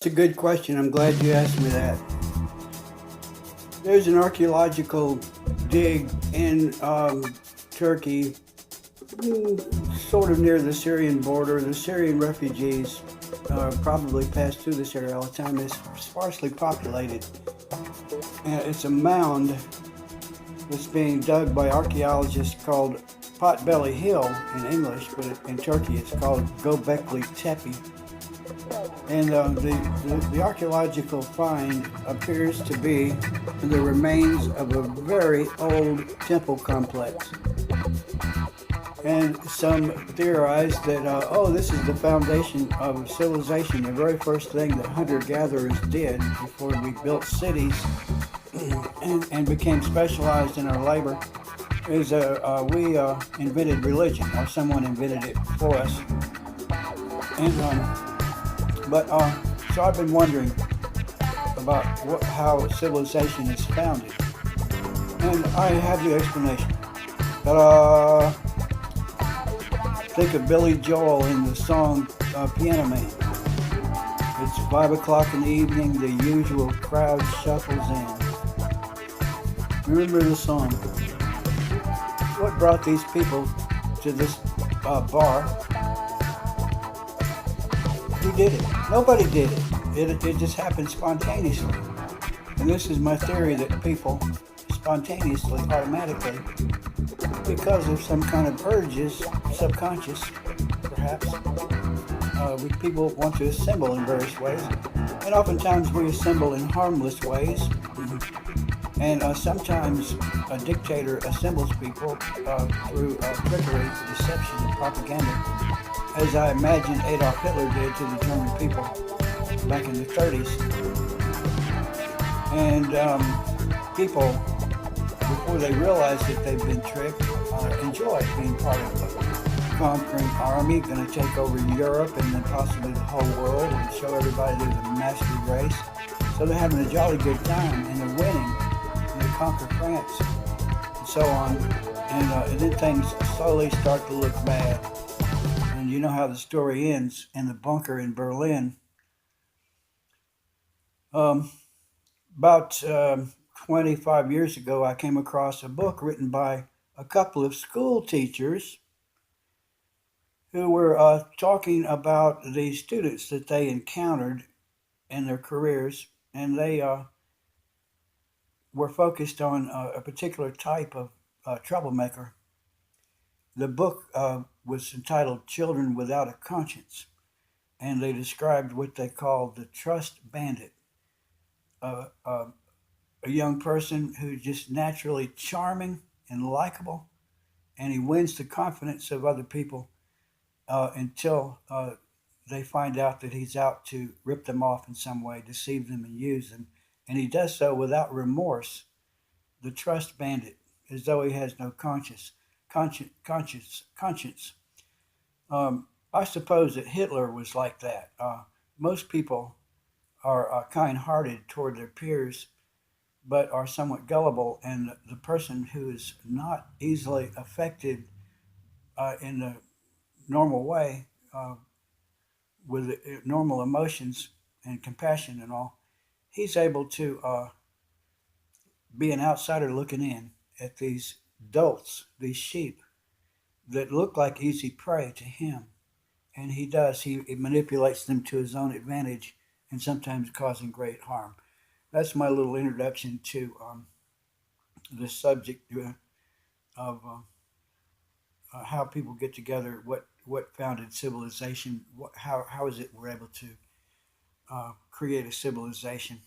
It's a good question. I'm glad you asked me that. There's an archaeological dig in Turkey, sort of near the Syrian border. The Syrian refugees probably pass through this area all the time. It's sparsely populated. And it's a mound that's being dug by archaeologists called Potbelly Hill in English, but in Turkey it's called Göbekli Tepe. And the archaeological find appears to be the remains of a very old temple complex. And some theorize that, this is the foundation of civilization, the very first thing that hunter-gatherers did before we built cities and became specialized in our labor is we invented religion, or someone invented it for us. And so I've been wondering about how civilization is founded, and I have the explanation. Ta-da! Think of Billy Joel in the song Piano Man. It's 5 o'clock in the evening, the usual crowd shuffles in. Remember the song. What brought these people to this bar? Who did it? Nobody did it. It just happened spontaneously. And this is my theory that people spontaneously, automatically, because of some kind of urges, subconscious, perhaps, people want to assemble in various ways. And oftentimes we assemble in harmless ways. And sometimes a dictator assembles people through trickery, deception, and propaganda, as I imagine Adolf Hitler did to the German people back in the 30s. And people, before they realize that they've been tricked, enjoy being part of a conquering army, going to take over Europe and then possibly the whole world and show everybody there's a master race. So they're having a jolly good time and they're winning. And they conquer France and so on. And then things slowly start to look bad. And you know how the story ends in the bunker in Berlin. Um, about 25 years ago, I came across a book written by a couple of school teachers who were talking about the students that they encountered in their careers, and they were focused on a particular type of troublemaker. The book was entitled Children Without a Conscience, and they described what they called the trust bandit, uh, uh, a young person who's just naturally charming and likable, and he wins the confidence of other people until they find out that he's out to rip them off in some way, deceive them, and use them. And he does so without remorse. The trust bandit, as though he has no conscience. I suppose that Hitler was like that. Most people are kind-hearted toward their peers, but are somewhat gullible, and the person who is not easily affected in the normal way with normal emotions and compassion and all, he's able to be an outsider looking in at these dolts, these sheep that look like easy prey to him. And he manipulates them to his own advantage and sometimes causing great harm. That's my little introduction to the subject of how people get together, what founded civilization, how is it we're able to create a civilization.